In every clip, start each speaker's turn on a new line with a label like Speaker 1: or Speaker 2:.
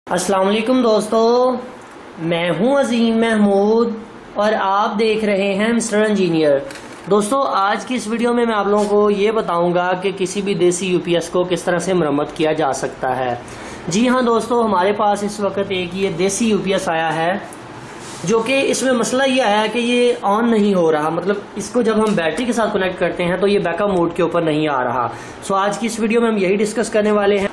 Speaker 1: अस्सलाम वालेकुम दोस्तों, मैं हूं अजीम महमूद और आप देख रहे हैं मिस्टर इंजीनियर। दोस्तों, आज की इस वीडियो में मैं आप लोगों को ये बताऊंगा कि किसी भी देसी यूपीएस को किस तरह से मरम्मत किया जा सकता है। जी हाँ दोस्तों, हमारे पास इस वक्त एक ये देसी यूपीएस आया है जो कि इसमें मसला ये आया है कि ये ऑन नहीं हो रहा। मतलब इसको जब हम बैटरी के साथ कनेक्ट करते हैं तो ये बैकअप मोड के ऊपर नहीं आ रहा। सो आज की इस वीडियो में हम यही डिस्कस करने वाले हैं।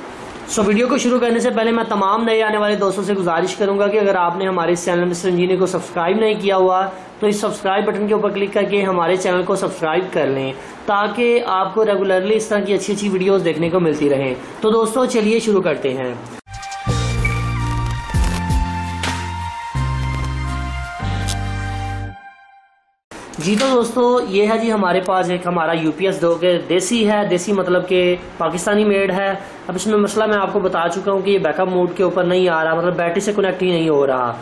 Speaker 1: वीडियो को शुरू करने से पहले मैं तमाम नए आने वाले दोस्तों से गुजारिश करूंगा कि अगर आपने हमारे इस चैनल मिस्टर इंजीनियर को सब्सक्राइब नहीं किया हुआ तो इस सब्सक्राइब बटन के ऊपर क्लिक करके हमारे चैनल को सब्सक्राइब कर लें ताकि आपको रेगुलरली इस तरह की अच्छी अच्छी वीडियोस देखने को मिलती रहें। तो दोस्तों चलिए शुरू करते हैं। जी तो दोस्तों, ये है जी हमारे पास एक हमारा यूपीएस जो कि देसी है। देसी मतलब कि पाकिस्तानी मेड है। अब इसमें मसला मैं आपको बता चुका हूँ कि ये बैकअप मोड के ऊपर नहीं आ रहा, मतलब बैटरी से कनेक्ट ही नहीं हो रहा।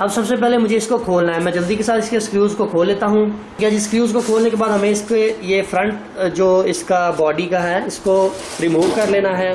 Speaker 1: अब सबसे पहले मुझे इसको खोलना है। मैं जल्दी के साथ इसके स्क्रूज को खोल लेता हूँ। या जी स्क्रूज को खोलने के बाद हमें इसके ये फ्रंट जो इसका बॉडी का है इसको रिमूव कर लेना है।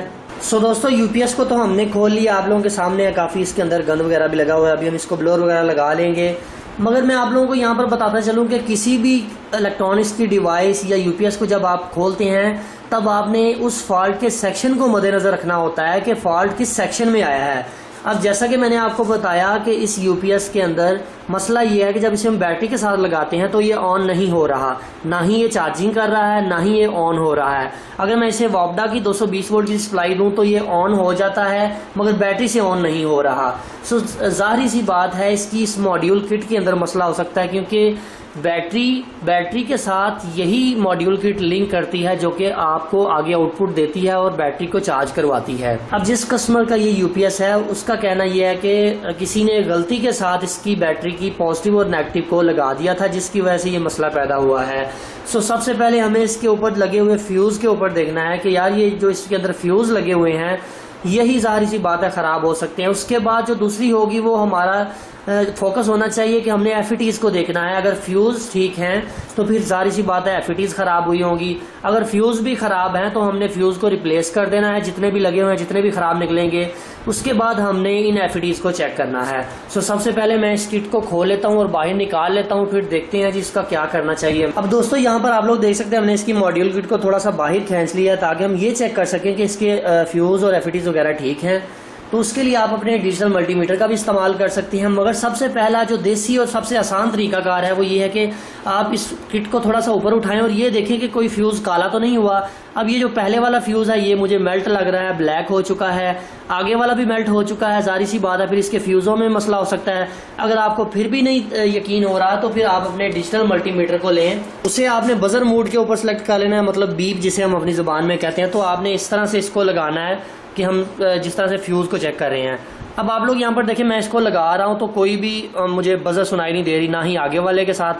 Speaker 1: दोस्तों, यूपीएस को तो हमने खोल लिया, आप लोगों के सामने है। काफ़ी इसके अंदर गंद वगैरह भी लगा हुआ है। अभी हम इसको ब्लोर वगैरह लगा लेंगे। मगर मैं आप लोगों को यहाँ पर बताता चलूँ कि किसी भी इलेक्ट्रॉनिक्स की डिवाइस या यूपीएस को जब आप खोलते हैं तब आपने उस फॉल्ट के सेक्शन को मद्देनजर रखना होता है कि फॉल्ट किस सेक्शन में आया है। अब जैसा कि मैंने आपको बताया कि इस यूपीएस के अंदर मसला ये है कि जब इसे हम बैटरी के साथ लगाते हैं तो ये ऑन नहीं हो रहा, ना ही ये चार्जिंग कर रहा है, ना ही ये ऑन हो रहा है। अगर मैं इसे वॉपडा की 220 वोल्ट की सप्लाई दूं तो ये ऑन हो जाता है मगर बैटरी से ऑन नहीं हो रहा। जाहिर सी बात है इसकी इस मॉड्यूल किट के अंदर मसला हो सकता है, क्योंकि बैटरी के साथ यही मॉड्यूल किट लिंक करती है जो कि आपको आगे आउटपुट देती है और बैटरी को चार्ज करवाती है। अब जिस कस्टमर का ये यूपीएस है उसका कहना यह है कि किसी ने गलती के साथ इसकी बैटरी की पॉजिटिव और नेगेटिव को लगा दिया था, जिसकी वजह से ये मसला पैदा हुआ है। सबसे पहले हमें इसके ऊपर लगे हुए फ्यूज के ऊपर देखना है कि यार ये जो इसके अंदर फ्यूज लगे हुए हैं यही जाहिर सी बात है खराब हो सकते हैं। उसके बाद जो दूसरी होगी वो हमारा फोकस होना चाहिए कि हमने एफईटीज को देखना है। अगर फ्यूज ठीक हैं तो फिर जाहिर सी बात है एफईटीज खराब हुई होंगी। अगर फ्यूज भी खराब हैं तो हमने फ्यूज को रिप्लेस कर देना है। जितने भी लगे हुए हैं, जितने भी खराब निकलेंगे, उसके बाद हमने इन एफईटीज को चेक करना है। सबसे पहले मैं इस किट को खोल लेता हूँ और बाहर निकाल लेता हूँ, फिर देखते हैं जी इसका क्या करना चाहिए। अब दोस्तों, यहाँ पर आप लोग देख सकते हैं हमने इसकी मॉड्यूल किट को थोड़ा सा बाहर खींच लिया है ताकि हम ये चेक कर सकें कि इसके फ्यूज और एफईटीज वगैरह ठीक हैं। तो उसके लिए आप अपने डिजिटल मल्टीमीटर का भी इस्तेमाल कर सकती हैं। मगर सबसे पहला जो देसी और सबसे आसान तरीकाकार है वो ये है कि आप इस किट को थोड़ा सा ऊपर उठाएं और ये देखें कि कोई फ्यूज काला तो नहीं हुआ। अब ये जो पहले वाला फ्यूज है ये मुझे मेल्ट लग रहा है, ब्लैक हो चुका है। आगे वाला भी मेल्ट हो चुका है। जाहिर सी बात है फिर इसके फ्यूजों में मसला हो सकता है। अगर आपको फिर भी नहीं यकीन हो रहा तो फिर आप अपने डिजिटल मल्टीमीटर को लें, उसे आपने बजर मोड के ऊपर सेलेक्ट कर लेना है, मतलब बीप जिसे हम अपनी जुबान में कहते हैं। तो आपने इस तरह से इसको लगाना है कि हम जिस तरह से फ्यूज को चेक कर रहे हैं। अब आप लोग यहाँ पर देखें, मैं इसको लगा रहा हूँ तो कोई भी मुझे बजर सुनाई नहीं दे रही, ना ही आगे वाले के साथ,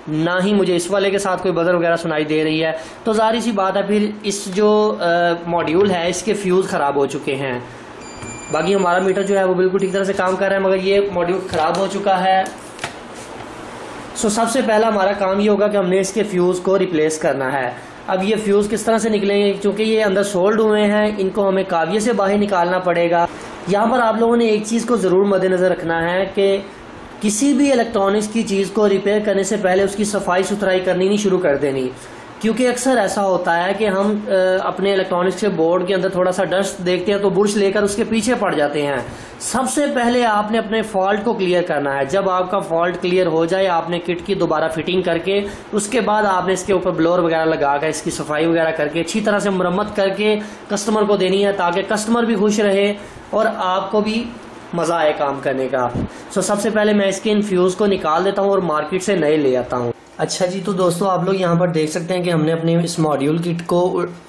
Speaker 1: ना ही मुझे इस वाले के साथ कोई बजर वगैरह सुनाई दे रही है। तो जाहिर सी बात है फिर इस जो मॉड्यूल है इसके फ्यूज खराब हो चुके हैं। बाकी हमारा मीटर जो है वो बिल्कुल ठीक तरह से काम कर रहा है मगर ये मॉड्यूल खराब हो चुका है। सबसे पहला हमारा काम ये होगा कि हमने इसके फ्यूज को रिप्लेस करना है। अब ये फ्यूज किस तरह से निकलेंगे, क्योंकि ये अंदर सोल्ड हुए हैं, इनको हमें काविये से बाहर निकालना पड़ेगा। यहाँ पर आप लोगों ने एक चीज़ को ज़रूर मद्देनजर रखना है कि किसी भी इलेक्ट्रॉनिक्स की चीज़ को रिपेयर करने से पहले उसकी सफाई सुथराई करनी नहीं शुरू कर देनी, क्योंकि अक्सर ऐसा होता है कि हम अपने इलेक्ट्रॉनिक्स के बोर्ड के अंदर थोड़ा सा डस्ट देखते हैं तो बुरश लेकर उसके पीछे पड़ जाते हैं। सबसे पहले आपने अपने फॉल्ट को क्लियर करना है। जब आपका फॉल्ट क्लियर हो जाए आपने किट की दोबारा फिटिंग करके उसके बाद आपने इसके ऊपर ब्लोअर वगैरह लगाकर इसकी सफाई वगैरह करके अच्छी तरह से मरम्मत करके कस्टमर को देनी है ताकि कस्टमर भी खुश रहे और आपको भी मजा आए काम करने का। सबसे पहले मैं इसके इन फ्यूज को निकाल देता हूँ और मार्केट से नए ले आता हूँ। अच्छा जी, तो दोस्तों आप लोग यहाँ पर देख सकते हैं कि हमने अपने इस मॉड्यूल किट को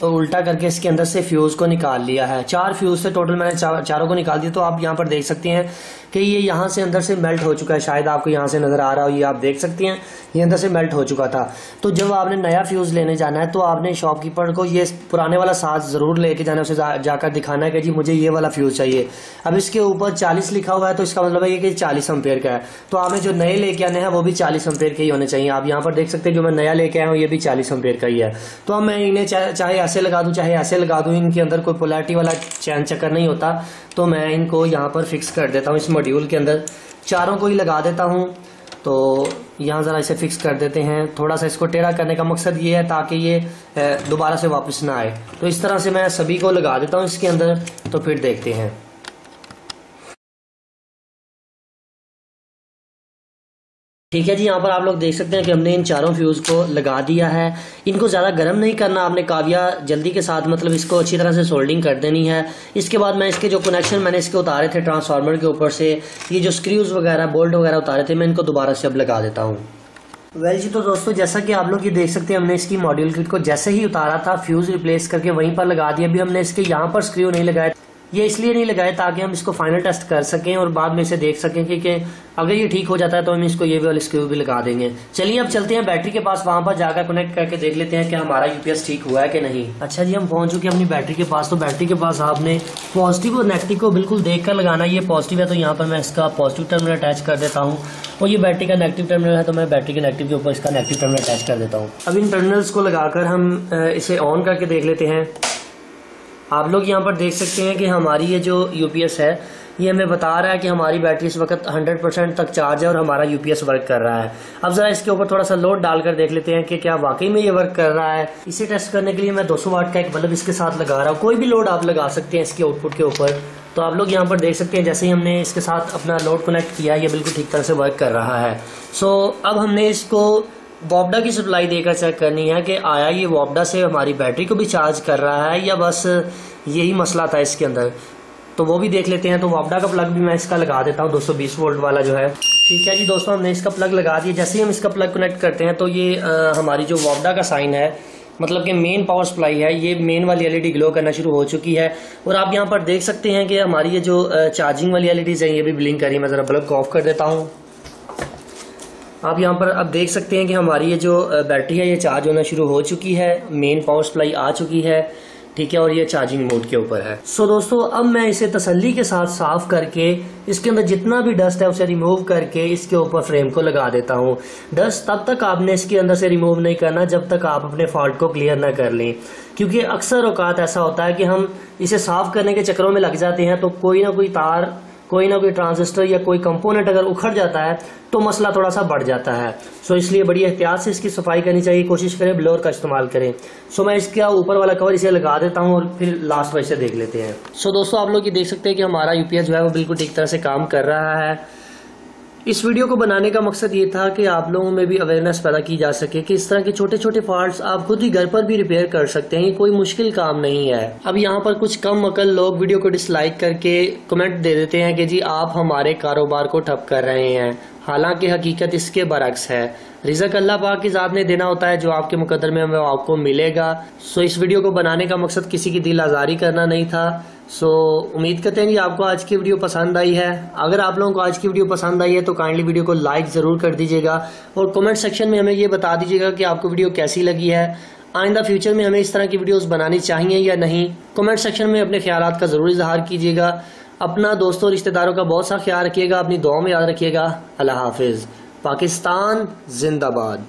Speaker 1: उल्टा करके इसके अंदर से फ्यूज को निकाल लिया है। 4 फ्यूज से टोटल मैंने चारों को निकाल दिया। तो आप यहाँ पर देख सकते हैं कि ये यहाँ से अंदर से मेल्ट हो चुका है। शायद आपको यहाँ से नजर आ रहा हो, ये आप देख सकते हैं ये अंदर से मेल्ट हो चुका था। तो जब आपने नया फ्यूज लेने जाना है तो आपने शॉपकीपर को ये पुराने वाला साथ जरूर लेके जाना है, उसे जाकर दिखाना है कि जी मुझे ये वाला फ्यूज चाहिए। अब इसके ऊपर 40 लिखा हुआ है तो इसका मतलब है कि 40 एम्पेयर का है। तो आपने जो नए लेके आने हैं वो भी 40 एम्पेयर के ही होने चाहिए। आप यहाँ पर देख सकते हैं जो मैं नया लेके आया हूँ ये भी 40 एम्पेयर का ही है। तो अब मैं इन्हें चाहे ऐसे लगा दूँ चाहे ऐसे लगा दूँ, इनके अंदर कोई पोलैरिटी वाला चैन चक्कर नहीं होता। तो मैं इनको यहाँ पर फिक्स कर देता हूँ, इस मॉड्यूल के अंदर चारों को ही लगा देता हूँ। तो यहाँ ज़रा इसे फिक्स कर देते हैं। थोड़ा सा इसको टेढ़ा करने का मकसद ये है ताकि ये दोबारा से वापस ना आए। तो इस तरह से मैं सभी को लगा देता हूँ इसके अंदर, तो फिर देखते हैं। ठीक है जी, यहाँ पर आप लोग देख सकते हैं कि हमने इन चारों फ्यूज़ को लगा दिया है। इनको ज़्यादा गर्म नहीं करना आपने, काविया जल्दी के साथ मतलब इसको अच्छी तरह से सोल्डिंग कर देनी है। इसके बाद मैं इसके जो कनेक्शन मैंने इसके उतारे थे ट्रांसफार्मर के ऊपर से, ये जो स्क्रूज वगैरह बोल्ट वगैरह उतारे थे, मैं इनको दोबारा से अब लगा देता हूँ। वेल जी, तो दोस्तों जैसा कि आप लोग ये देख सकते हैं हमने इसकी मॉड्यूल किट को जैसे ही उतारा था फ्यूज़ रिप्लेस करके वहीं पर लगा दिया। अभी हमने इसके यहाँ पर स्क्रू नहीं लगाए, ये इसलिए नहीं लगाए ताकि हम इसको फाइनल टेस्ट कर सकें और बाद में इसे देख सकें कि अगर ये ठीक हो जाता है तो हम इसको ये वाले स्क्रू भी लगा देंगे। चलिए अब चलते हैं बैटरी के पास, वहां पर जाकर कनेक्ट करके देख लेते हैं कि हमारा यूपीएस ठीक हुआ है कि नहीं। अच्छा जी, हम पहुंच चुके हैं अपनी बैटरी के पास। तो बैटरी के पास आपने पॉजिटिव और नेगेटिव को बिल्कुल देख कर लगाना। ये पॉजिटिव है तो यहाँ पर मैं इसका पॉजिटिव टर्मिनल अटैच कर देता हूँ, और ये बैटरी का नेगेटिव टर्मिनल है तो मैं बैटरी के नेगेटिव के ऊपर इसका नेगेटिव टर्मिनल अटैच कर देता हूँ। अब इन टर्मिनल्स को लगाकर हम इसे ऑन करके देख लेते हैं। आप लोग यहाँ पर देख सकते हैं कि हमारी ये जो यूपीएस है ये हमें बता रहा है कि हमारी बैटरी इस वक्त 100% तक चार्ज है और हमारा यूपीएस वर्क कर रहा है। अब जरा इसके ऊपर थोड़ा सा लोड डालकर देख लेते हैं कि क्या वाकई में ये वर्क कर रहा है। इसे टेस्ट करने के लिए मैं 200 वाट का एक बल्ब इसके साथ लगा रहा हूँ। कोई भी लोड आप लगा सकते हैं इसके आउटपुट के ऊपर। तो आप लोग यहाँ पर देख सकते हैं जैसे ही हमने इसके साथ अपना लोड कनेक्ट किया ये बिल्कुल ठीक तरह से वर्क कर रहा है। सो अब हमने इसको वोल्टा की सप्लाई देकर चेक करनी है कि आया ये वोल्टा से हमारी बैटरी को भी चार्ज कर रहा है या बस यही मसला था इसके अंदर। तो वो भी देख लेते हैं। तो वोल्टा का प्लग भी मैं इसका लगा देता हूँ 220 वोल्ट वाला जो है। ठीक है जी दोस्तों, हमने इसका प्लग लगा दिया। जैसे ही हम इसका प्लग कनेक्ट करते हैं तो ये हमारी जो वोल्टा का साइन है, मतलब कि मेन पावर सप्लाई है, ये मेन वाली एलईडी ग्लो करना शुरू हो चुकी है। और आप यहाँ पर देख सकते हैं कि हमारी ये जो चार्जिंग वाली एलईडीज है ये भी ब्लिंक कर रही है। मैं जरा बल्ब को ऑफ कर देता हूँ। आप यहाँ पर अब देख सकते हैं कि हमारी ये जो बैटरी है ये चार्ज होना शुरू हो चुकी है, मेन पावर सप्लाई आ चुकी है। ठीक है, और ये चार्जिंग मोड के ऊपर है। सो दोस्तों अब मैं इसे तसल्ली के साथ साफ करके इसके अंदर जितना भी डस्ट है उसे रिमूव करके इसके ऊपर फ्रेम को लगा देता हूँ। डस्ट तब तक आपने इसके अंदर से रिमूव नहीं करना जब तक आप अपने फॉल्ट को क्लियर ना कर लें, क्योंकि अक्सर औकात ऐसा होता है कि हम इसे साफ करने के चक्करों में लग जाते हैं तो कोई ना कोई तार, कोई ना कोई ट्रांजिस्टर या कोई कंपोनेंट अगर उखड़ जाता है तो मसला थोड़ा सा बढ़ जाता है। सो इसलिए बड़ी एहतियात से इसकी सफाई करनी चाहिए। कोशिश करें ब्लोअर का इस्तेमाल करें। सो मैं इसका ऊपर वाला कवर इसे लगा देता हूं और फिर लास्ट वाइज से देख लेते हैं। सो दोस्तों आप लोग ये देख सकते हैं कि हमारा यूपीएस जो है वो बिल्कुल ठीक तरह से काम कर रहा है। इस वीडियो को बनाने का मकसद ये था कि आप लोगों में भी अवेयरनेस पैदा की जा सके कि इस तरह के छोटे छोटे फॉल्ट्स आप खुद ही घर पर भी रिपेयर कर सकते हैं। ये कोई मुश्किल काम नहीं है। अब यहाँ पर कुछ कम अकल लोग वीडियो को डिसलाइक करके कमेंट दे देते हैं कि जी आप हमारे कारोबार को ठप कर रहे हैं, हालांकि हकीकत इसके बरक्स है। रिज़्क अल्लाह पाक की ज़ात ने देना होता है, जो आपके मुकद्दर में वो आपको मिलेगा। सो इस वीडियो को बनाने का मकसद किसी की दिल आज़ारी करना नहीं था। सो उम्मीद करते हैं कि आपको आज की वीडियो पसंद आई है। अगर आप लोगों को आज की वीडियो पसंद आई है तो काइंडली वीडियो को लाइक ज़रूर कर दीजिएगा और कमेंट सेक्शन में हमें ये बता दीजिएगा कि आपको वीडियो कैसी लगी है। आइंदा फ्यूचर में हमें इस तरह की वीडियोस बनानी चाहिए या नहीं, कमेंट सेक्शन में अपने ख्यालात का ज़रूर इजहार कीजिएगा। अपना दोस्तों रिश्तेदारों का बहुत सा ख्याल रखिएगा, अपनी दुआ में याद रखिएगा। अल्लाह हाफिज़। पाकिस्तान जिंदाबाद।